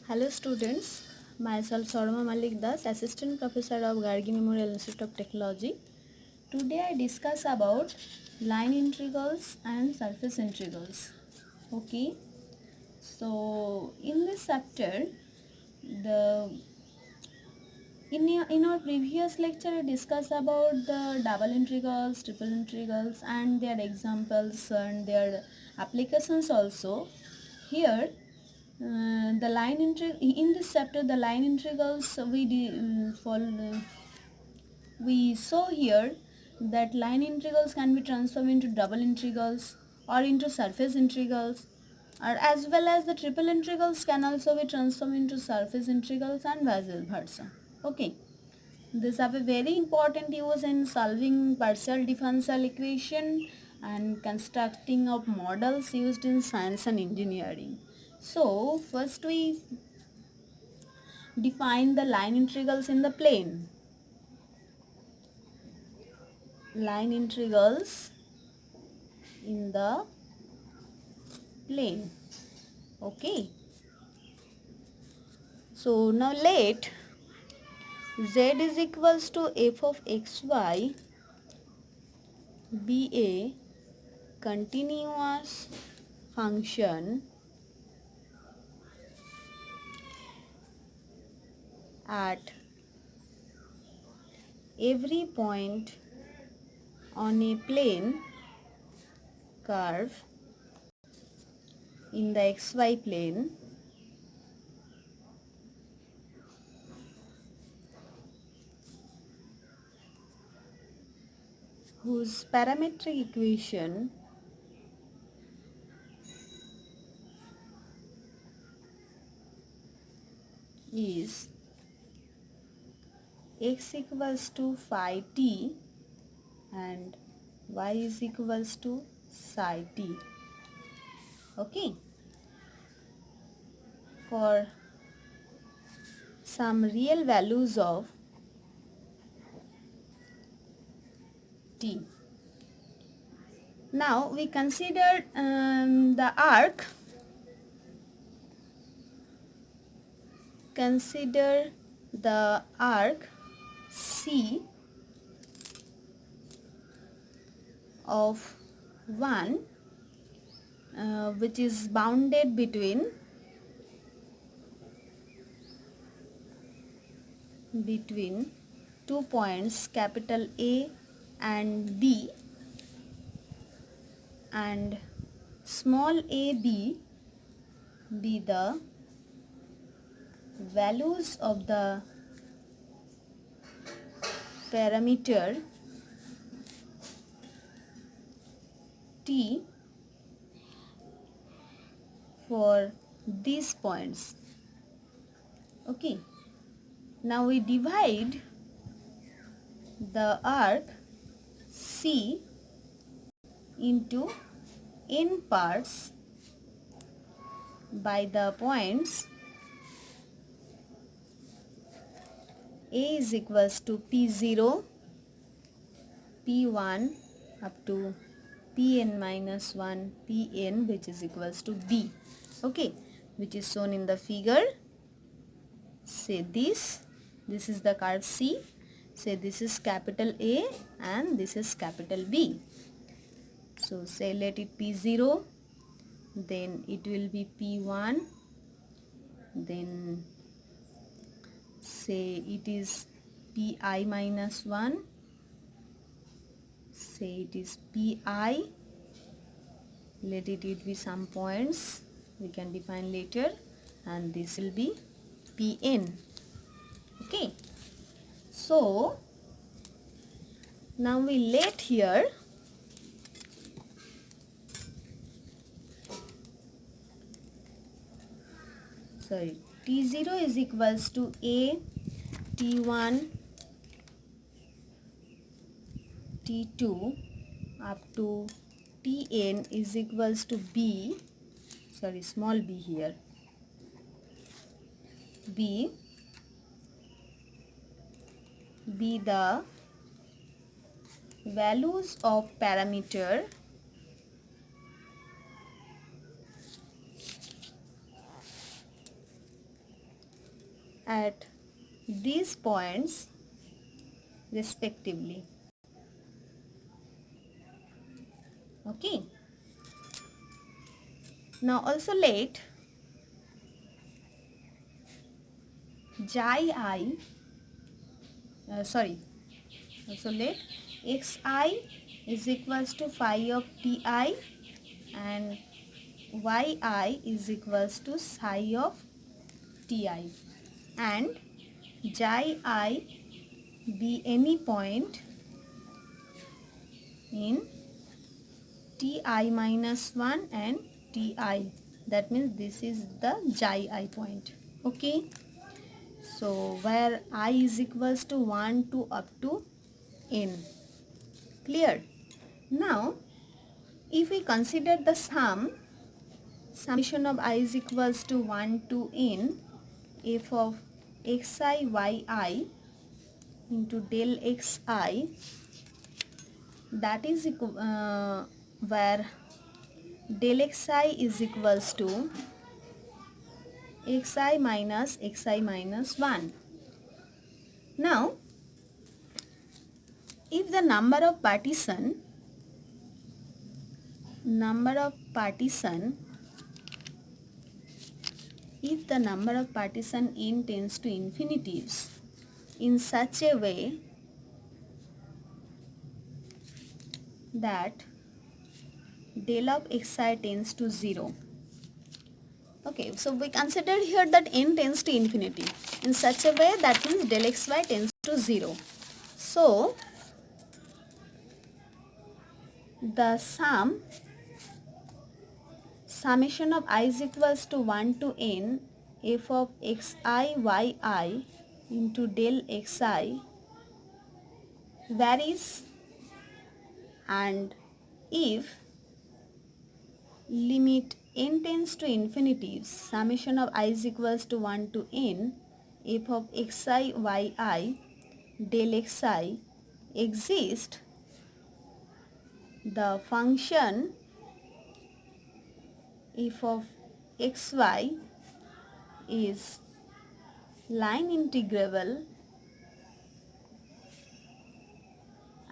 Hello students, myself Sarma Malik Das, Assistant Professor of Gargi Memorial Institute of Technology. Today I discuss about line integrals and surface integrals. Okay, so in this chapter, the in our previous lecture I discussed about the double integrals, triple integrals and their examples and their applications also. Here the line in this chapter the line integrals we saw here that line integrals can be transformed into double integrals or into surface integrals, or as well as the triple integrals can also be transformed into surface integrals and vice versa. Okay, these have a very important use in solving partial differential equation and constructing of models used in science and engineering. So first we define the line integrals in the plane. Line integrals in the plane. Okay. So now let z is equals to f of xy be a continuous function at every point on a plane curve in the xy plane whose parametric equation is x equals to phi t and y is equals to psi t. Okay, for some real values of t. Now we consider the arc. Consider the arc C of 1 which is bounded between 2 points capital A and B, and small a b be the values of the parameter t for these points. Okay, now we divide the arc C into n parts by the points A is equals to P0, P1 up to Pn minus 1, Pn which is equals to B. Okay, which is shown in the figure. Say this is the curve C. Say this is capital A and this is capital B. So say let it P0, then it will be P1, then say it is Pi minus 1, say it is Pi, let it be some points we can define later, and this will be Pn. Okay, so now we let here T0 is equals to A, T1, T2 up to Tn is equals to B, small b here, B be the values of parameter at these points respectively. Okay. Now also let xi also let xi is equals to phi of ti and yi is equals to psi of ti, and xi be any point in ti minus 1 and ti. That means this is the xi point. Okay. So where I is equals to 1 to up to n. Clear? Now if we consider the summation of I is equals to 1 to n f of xi yi into del xi, that is where del xi is equals to xi minus 1. Now if the number of partition if the number of partition n tends to infinitives in such a way that del of xi tends to 0. Okay, so we consider here that n tends to infinity in such a way, that means del xy tends to 0. So the summation of I is equals to 1 to n f of xi yi into del xi varies, and if limit n tends to infinity, summation of I is equals to 1 to n f of xi yi del xi exist, the function f of xy is line integrable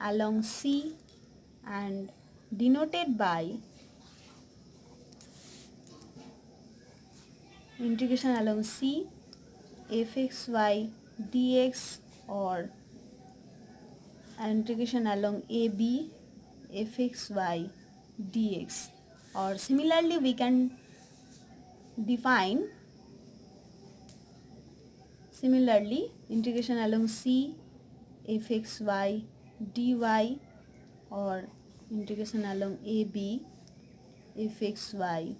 along C and denoted by integration along C fxy dx, or integration along AB fxy dx, or similarly we can define integration along C fxy dy, or integration along AB fxy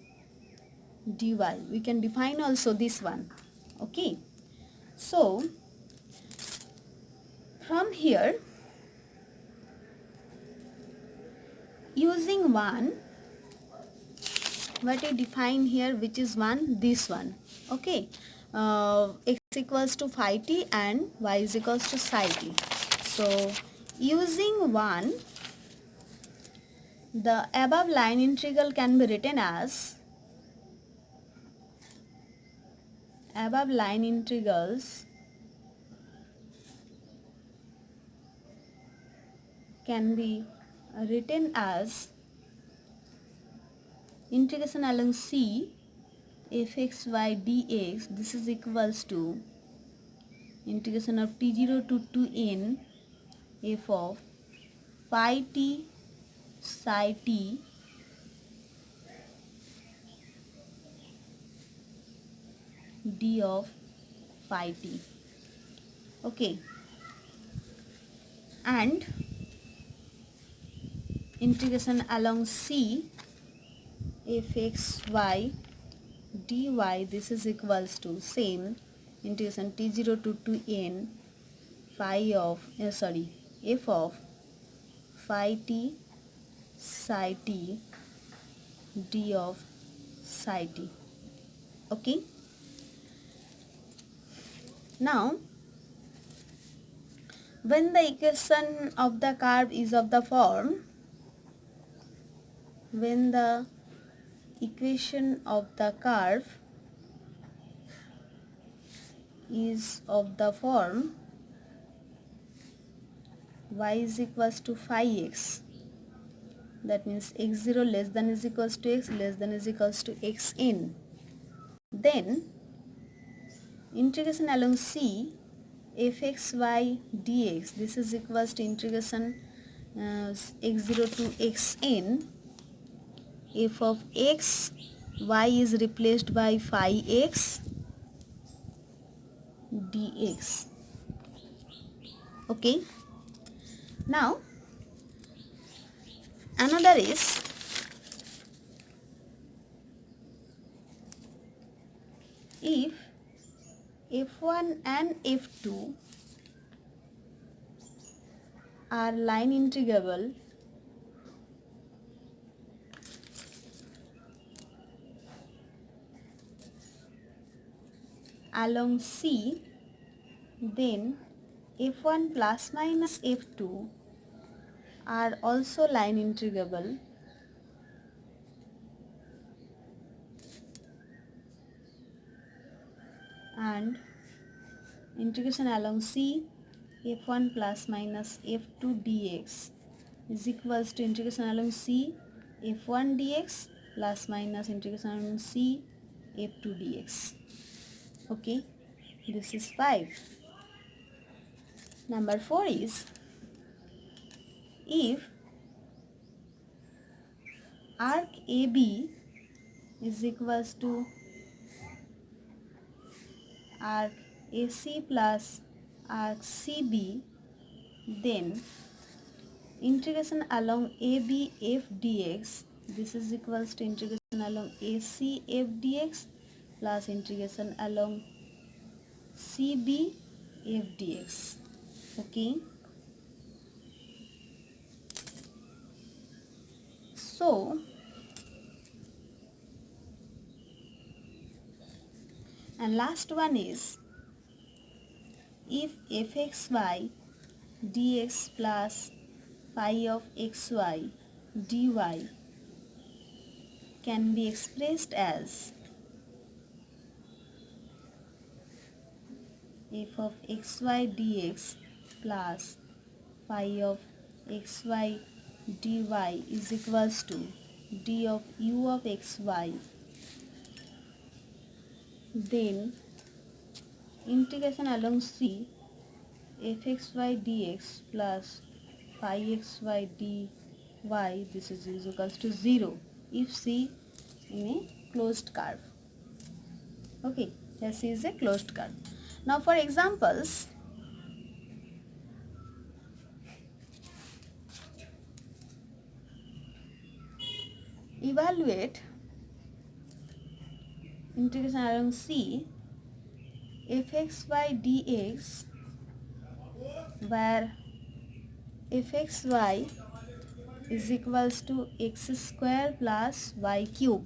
dy. We can define also this one. Okay. So from here, using one, what we define here, which is one, this one. Okay. X equals to phi t and y is equals to psi t. So using one, the above line integral can be written as above line integrals can be written as integration along C fxy dx. This is equals to integration of t0 to 2n f of phi t psi t d of phi t. Okay, and integration along C fxy dy, this is equals to same integration t0 to 2n phi of f of phi t psi t d of psi t. Okay, now when the equation of the curve is of the form, when the equation of the curve is of the form y is equals to phi x, that means x0 less than is equals to x less than is equals to xn, then integration along c fxy dx, this is equals to integration x0 to xn, f of x y is replaced by phi x dx. Okay, now another is if f1 and f2 are line integrable along C, then f1 plus minus f2 are also line integrable and integration along C f1 plus minus f2 dx is equals to integration along C f1 dx plus minus integration along C f2 dx. Okay, this is 5. Number 4 is if arc AB is equals to arc AC plus arc CB, then integration along AB f dx, this is equals to integration along AC f dx plus integration along CB f dx. Okay, so and last one is if fxy dx plus phi of xy dy can be expressed as f of xy dx plus phi of xy dy is equals to d of u of xy, then integration along C fxy dx plus phi xy dy, this is equals to 0 if C in a closed curve. Okay, here C is a closed curve. Now for examples, evaluate integration along C fxy dx where fxy is equals to x square plus y cube.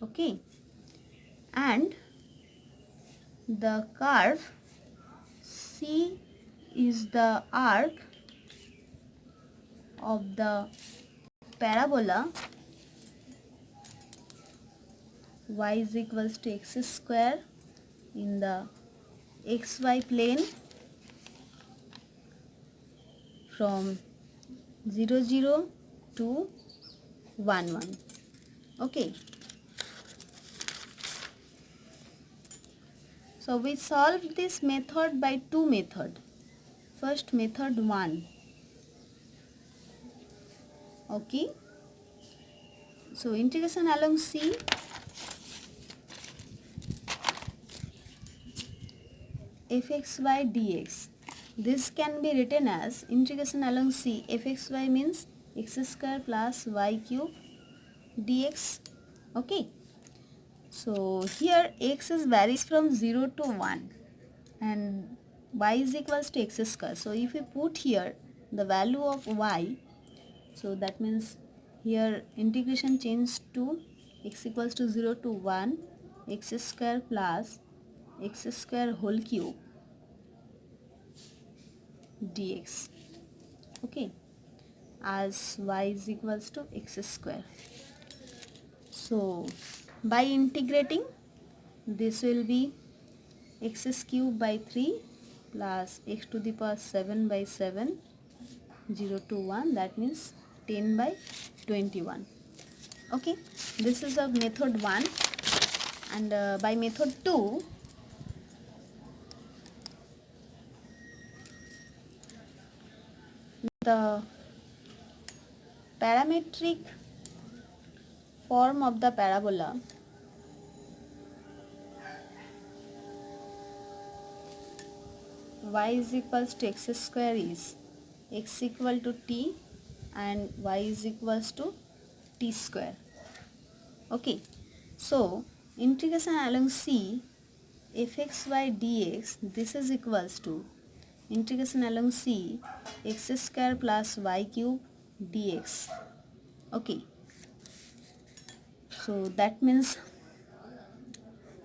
Okay, and the curve C is the arc of the parabola y is equals to x square in the xy plane from 0 0 to 1 1. Okay, so we solved this method by two methods. First, method 1. Okay, so integration along C fxy dx, this can be written as integration along C fxy means x square plus y cube dx. Okay, so here x is varies from 0 to 1 and y is equals to x square. So if we put here the value of y, so that means here integration changes to x equals to 0 to 1 x square plus x square whole cube dx. Okay, as y is equals to x square. So by integrating, this will be x cube by 3 plus x to the power 7 by 7, 0 to 1, that means 10 by 21. Okay, this is of method 1. And by method 2, the parametric form of the parabola y is equals to x square is x equal to t and y is equals to t square. Okay, so integration along C fxy dx, this is equals to integration along C x square plus y cube dx. Okay, so that means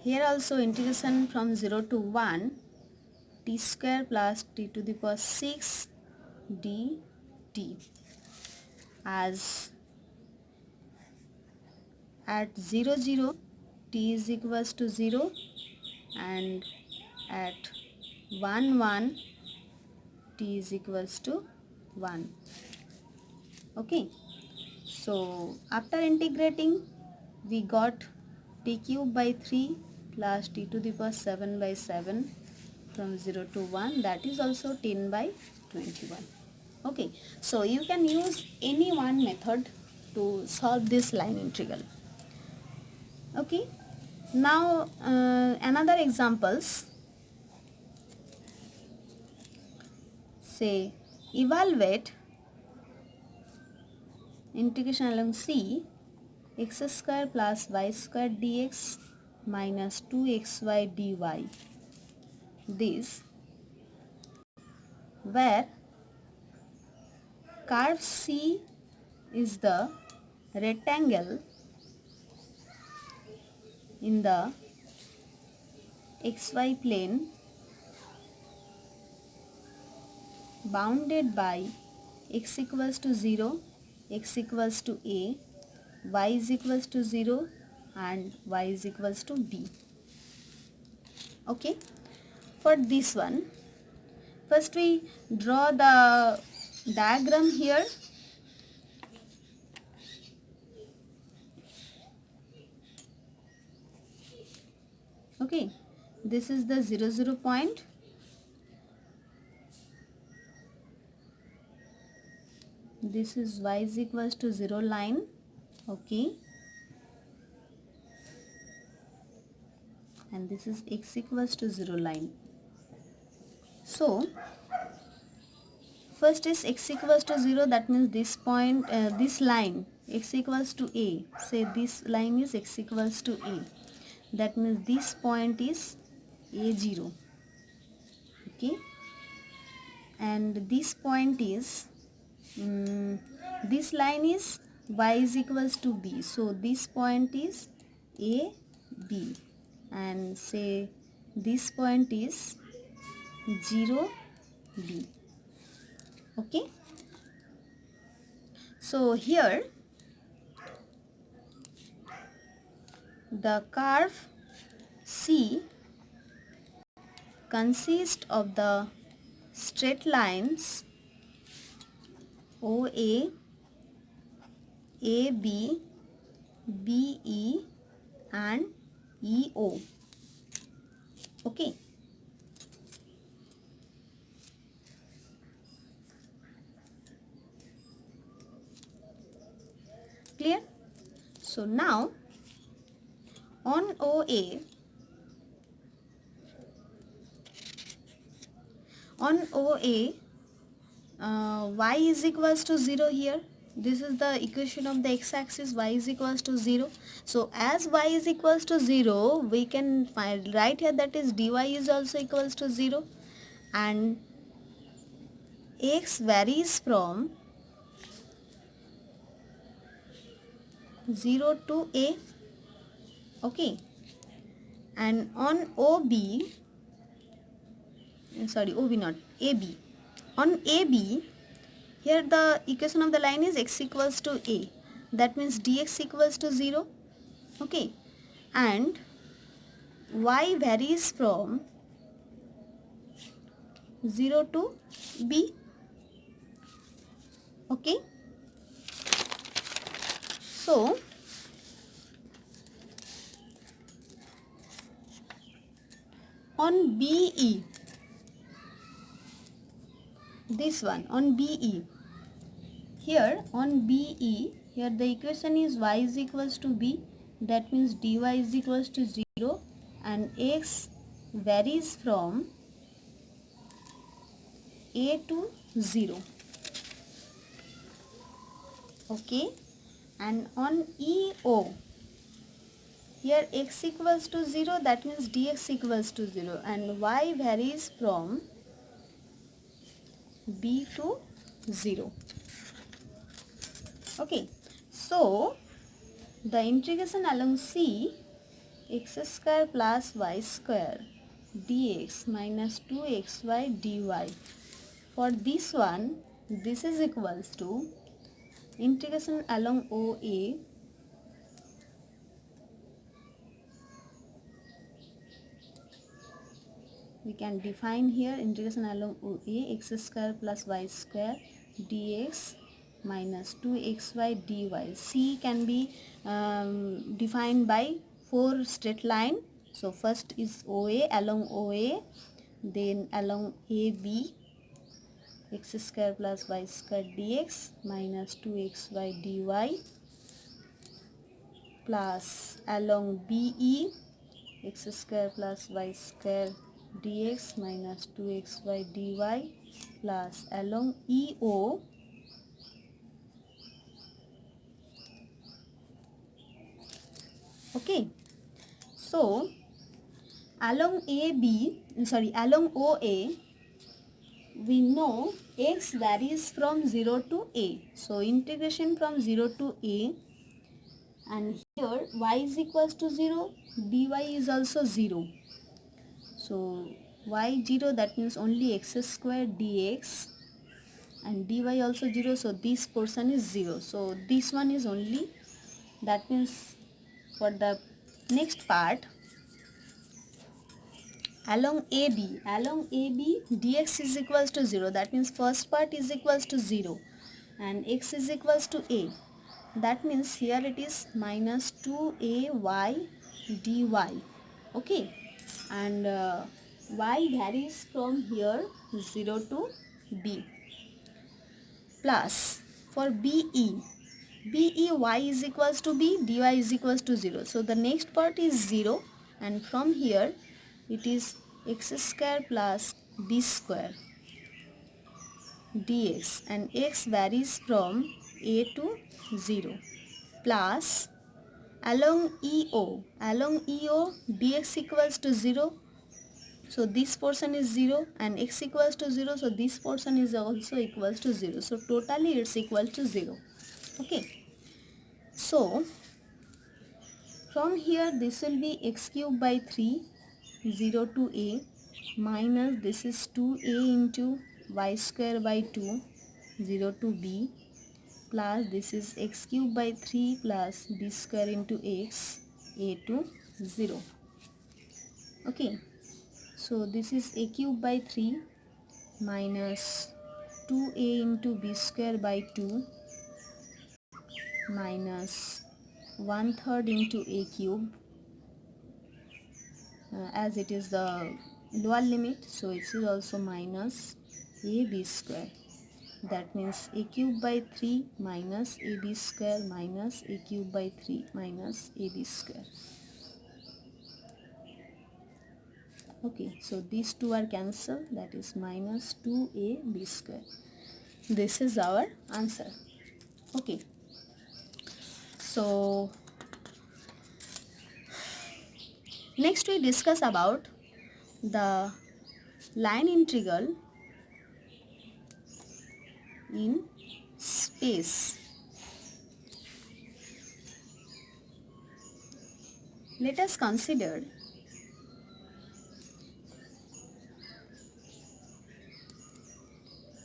here also integration from 0 to 1 t square plus t to the power 6 dt, as at 0 0 t is equals to 0 and at 1 1 t is equals to 1. Okay, so after integrating we got t cube by 3 plus t to the power 7 by 7 from 0 to 1, that is also 10 by 21. Okay, so you can use any one method to solve this line integral. Okay, now another examples. Say evaluate integration along C x square plus y square dx minus 2xy dy, this where curve C is the rectangle in the xy plane bounded by x equals to 0, x equals to a, y is equals to 0 and y is equals to b. Okay, for this one first we draw the diagram here. Okay, this is the 0 0 point, this is y is equals to 0 line. Okay, and this is x equals to 0 line. So first is x equals to 0, that means this point, this line x equals to a, say this line is x equals to a, that means this point is a0. Okay, and this point is this line is y is equals to b, so this point is a b, and say this point is 0 b. Okay, so here the curve C consists of the straight lines OA, AB, BE and EO. Okay, clear? So now on OA, y is equals to 0 here. This is the equation of the x-axis, y is equals to 0. So as y is equals to 0, we can find right here that is dy is also equals to 0, and x varies from 0 to a. Okay, and on OB, sorry, OB not, AB. On AB, here the equation of the line is x equals to a, that means dx equals to 0. Okay, and y varies from 0 to b. Okay, so on BE, this one on BE, here on BE, here the equation is y is equals to b, that means dy is equals to 0 and x varies from a to 0. Okay, and on EO, here x equals to 0, that means dx equals to 0 and y varies from b to 0. Okay, so the integration along C, x square plus y square dx minus 2xy dy, for this one, this is equals to integration along OA, we can define here integration along OA, x square plus y square dx minus 2xy dy. C can be defined by 4 straight line. So first is OA, along OA, then along AB, x square plus y square dx minus 2xy dy, plus along BE, x square plus y square dx minus 2xy dy, plus along EO, okay, so along along OA, we know x varies from 0 to a, so integration from 0 to a, and here y is equals to 0, dy is also 0, so y 0, that means only x square dx, and dy also 0, so this portion is 0, so this one is only, that means for the next part, along AB dx is equals to 0, that means first part is equals to 0 and x is equals to a, that means here it is minus 2ay dy, okay, and y varies from here 0 to b, plus for BE y is equals to b, dy is equals to 0, so the next part is 0 and from here it is x square plus b square dx and x varies from a to 0, plus along EO dx equals to 0, so this portion is 0 and x equals to 0, so this portion is also equals to 0, so totally it's equal to 0. Okay, so from here this will be x cube by 3, 0 to a, minus this is 2a into y square by 2, 0 to b, plus this is x cube by 3 plus b square into x, a to 0. Okay, so this is a cube by 3 minus 2a into b square by 2 minus 1/3 into a cube, as it is the lower limit, so it is also minus ab square, that means a cube by 3 minus ab square minus a cube by 3 minus ab square. Okay, so these two are cancelled, that is minus 2ab square. This is our answer. Okay, so next we discuss about the line integral in space. Let us consider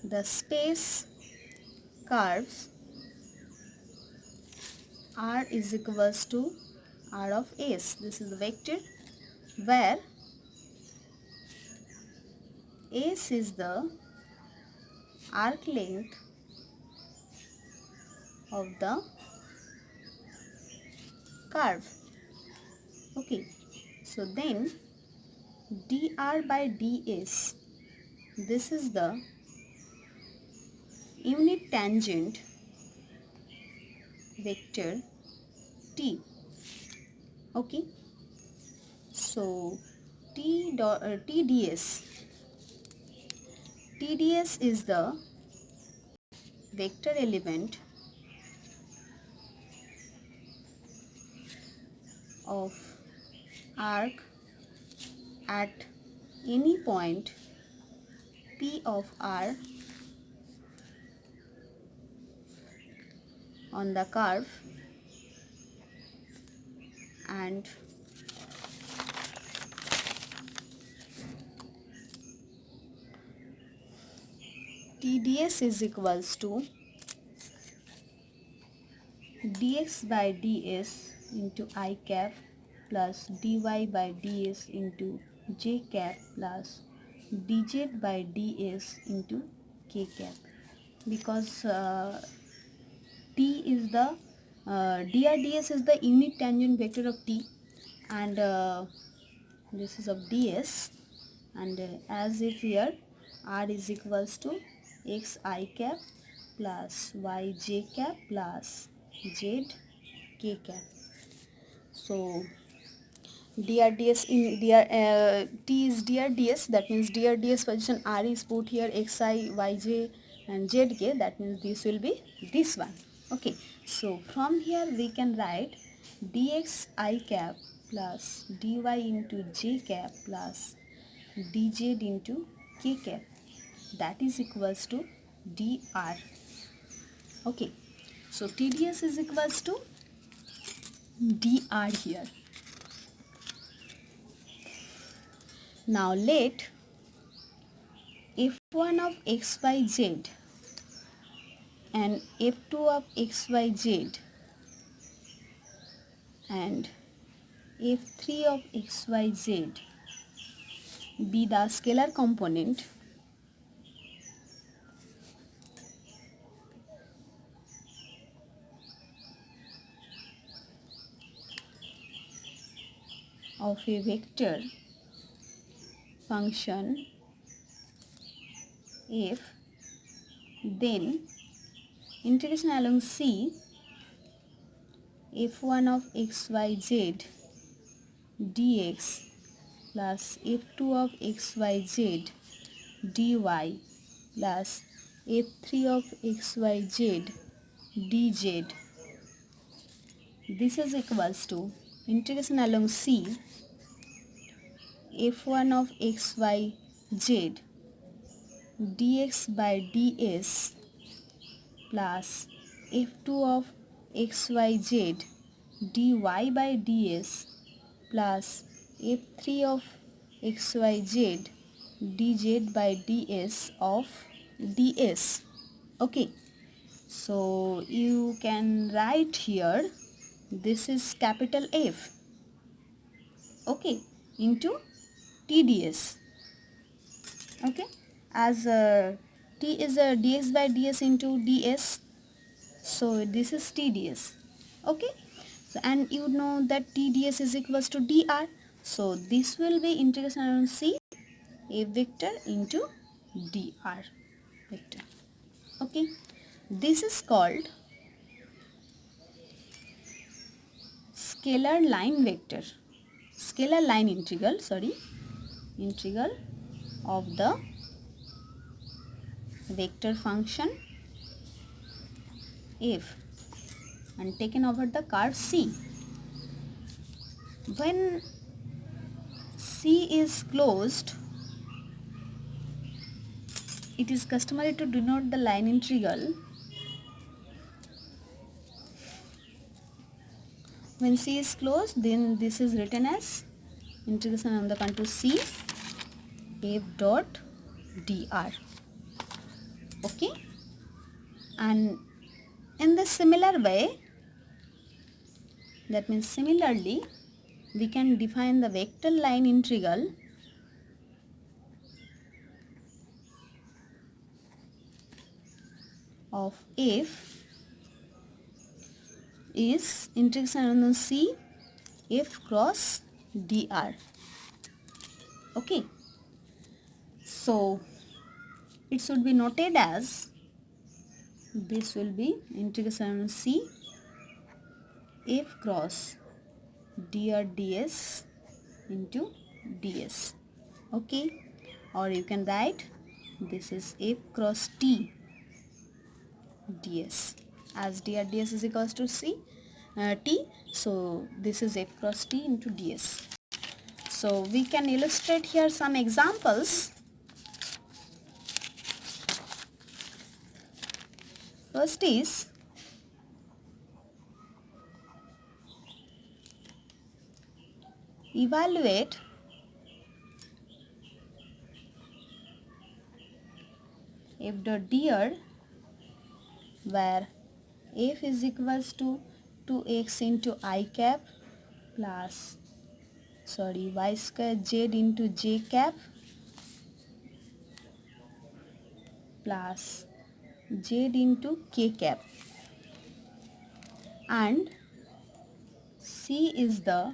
the space curves r is equals to r of s. This is the vector where S is the arc length of the curve. Okay, so then dr by ds, this is the unit tangent vector t. Okay, so tds is the vector element of arc at any point P of R on the curve, and TDS is equals to dx by ds into I cap plus dy by ds into j cap plus dz by ds into k cap, because t is the drds is the unit tangent vector of t, and this is of ds, and as if here r is equals to x I cap plus y j cap plus z k cap. So drds in t is drds, that means drds position r is put here xi yj and zk, that means this will be this one. Okay, so from here we can write dx I cap plus dy into j cap plus dz into k cap, that is equals to dr. Okay, so tds is equals to dr here. Now let f1 of xyz and f2 of xyz and f3 of xyz be the scalar component of a vector function f, then integration along C f1 of xyz dx plus f2 of xyz dy plus f3 of xyz dz, this is equals to integration along C f1 of xyz dx by ds plus f2 of xyz dy by ds plus f3 of xyz dz by ds of ds. Okay, so you can write here this is capital F, okay, into TDS. Okay, as T is a dx by ds into ds, so this is TDS. Okay, so and you know that TDS is equals to dr, so this will be integration around C a vector into dr vector. Okay, this is called scalar line vector, scalar line integral, sorry, integral of the vector function f and taken over the curve C. When C is closed, it is customary to denote the line integral. When C is closed, then this is written as integration on the contour C f dot dr. Okay, and in the similar way, that means similarly, we can define the vector line integral of f is integration along C f cross dr. Okay, so it should be noted as this will be integration along C f cross dr ds into ds. Okay, or you can write this is f cross t ds, as dr ds is equals to c t, so this is f cross t into ds. So we can illustrate here some examples. First is evaluate f dot dr where f is equals to 2x into I cap plus y square z into j cap plus z into k cap, and C is the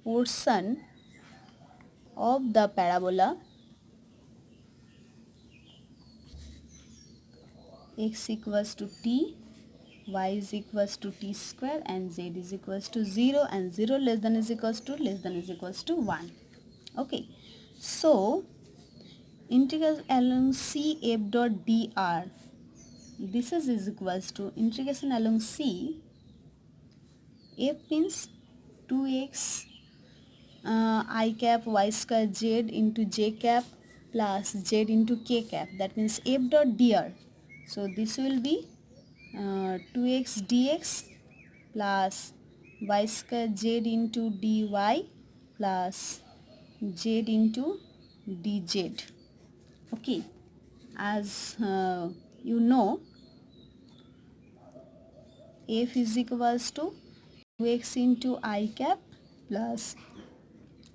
portion of the parabola x equals to t, y is equals to t square, and z is equals to 0, and 0 less than is equals to 1. Okay, so integral along C f dot dr, this is equals to integration along C f means 2x I cap y square z into j cap plus z into k cap, that means f dot dr. So this will be 2x dx plus y square z into dy plus z into dz. Okay, as you know, f is equals to 2x into I cap plus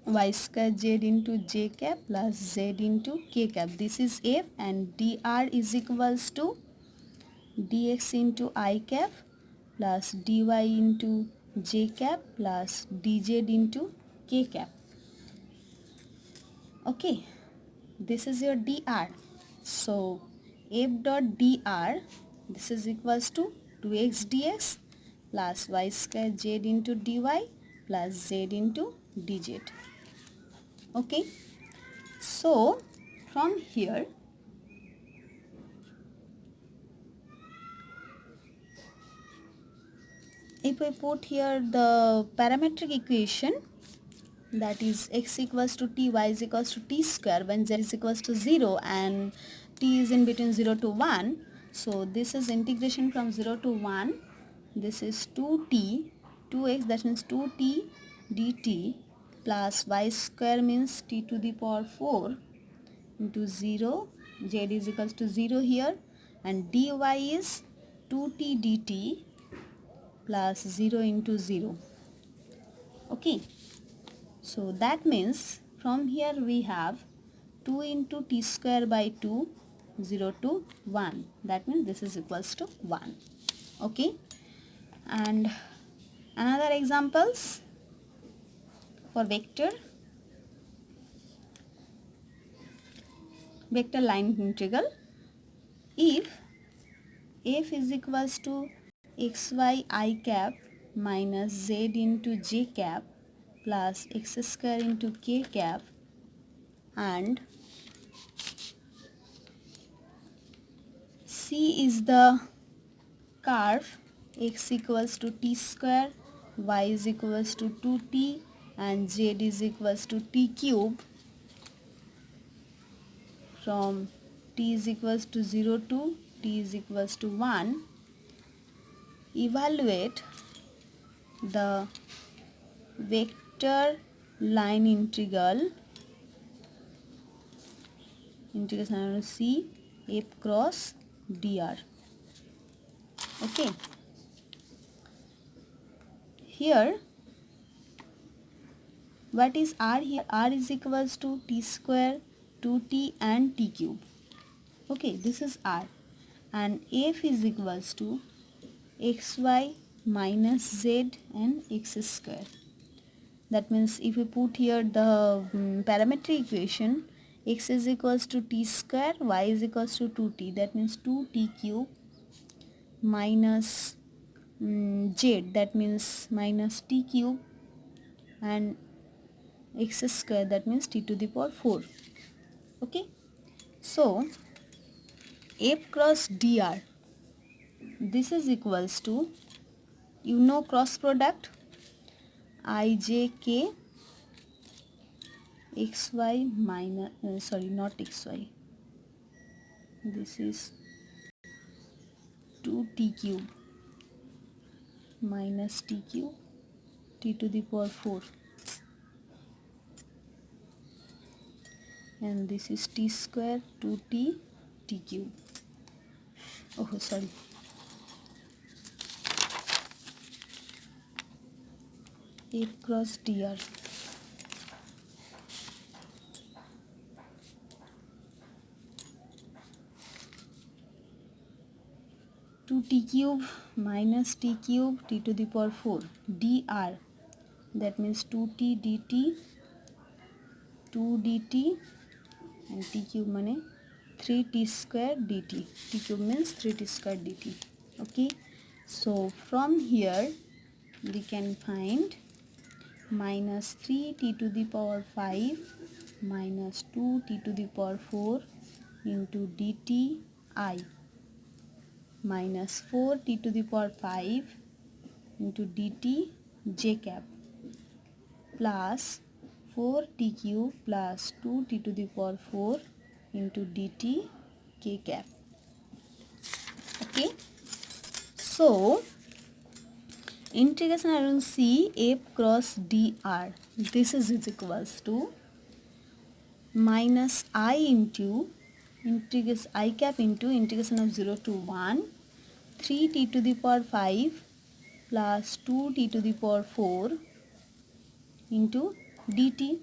y square z into j cap plus z into k cap. This is f, and dr is equals to dx into I cap plus dy into j cap plus dz into k cap. Okay, this is your dr. So f dot dr, this is equals to 2x dx plus y square z into dy plus z into dz. Okay, so from here if we put here the parametric equation, that is x equals to t, y is equals to t square when z is equals to 0 and t is in between 0 to 1. So this is integration from 0 to 1. This is 2t, 2x, that means 2t dt plus y square means t to the power 4 into 0, z is equals to 0 here, and dy is 2t dt plus 0 into 0. Okay, so that means from here we have 2 into t square by 2, 0 to 1, that means this is equals to 1. Okay, and another examples for vector line integral. If f is equals to xy I cap minus z into j cap plus x square into k cap, and C is the curve x equals to t square, y is equals to 2t, and z is equals to t cube from t is equals to 0 to t is equals to 1. Evaluate the vector line integration C f cross dr. Okay, here what is r here? R is equals to t square, 2t and t cube. Okay, this is r, and f is equals to xy minus z and x square. That means if we put here the parametric equation, x is equals to t square, y is equals to 2t. That means 2t cube minus z, that means minus t cube, and x square, that means t to the power 4. Okay, so f cross dr, this is equals to, you know, cross product ijk xy minus sorry, not xy, this is 2t cube minus t cube t to the power 4, and this is t square 2t t cube. Oh sorry, f cross dr, 2t cube minus t cube t to the power 4 dr, that means 2t dt, 2 dt, and t cube mane 3t square dt, t cube means 3t square dt. Okay, so from here we can find minus 3t to the power 5 minus 2t to the power 4 into dt I minus 4t to the power 5 into dt j cap plus 4t cube plus 2t to the power 4 into dt k cap. Okay, so integration around C f cross dr, this is equals to minus I into integration I cap into integration of 0 to 1 3t to the power 5 plus 2t to the power 4 into dt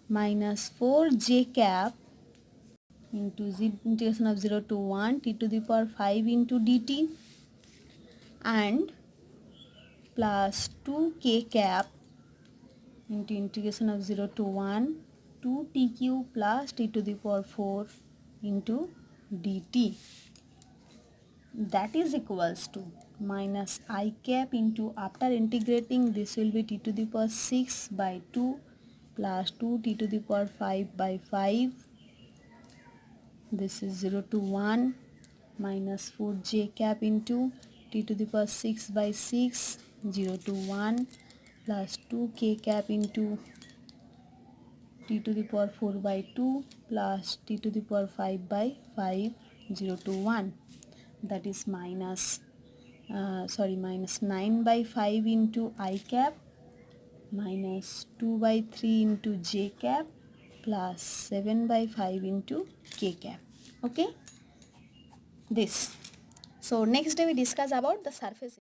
minus 4j cap into integration of 0 to 1 t to the power 5 into dt and plus 2k cap into integration of 0 to 1 2t cube plus t to the power 4 into dt, that is equals to minus I cap into, after integrating this will be t to the power 6 by 2 plus 2t to the power 5 by 5, this is 0 to 1 minus 4j cap into t to the power 6 by 6 0 to 1 plus 2k cap into t to the power 4 by 2 plus t to the power 5 by 5 0 to 1, that is minus minus 9 by 5 into I cap minus 2 by 3 into j cap plus 7 by 5 into k cap. Okay, this. So next day we discuss about the surface.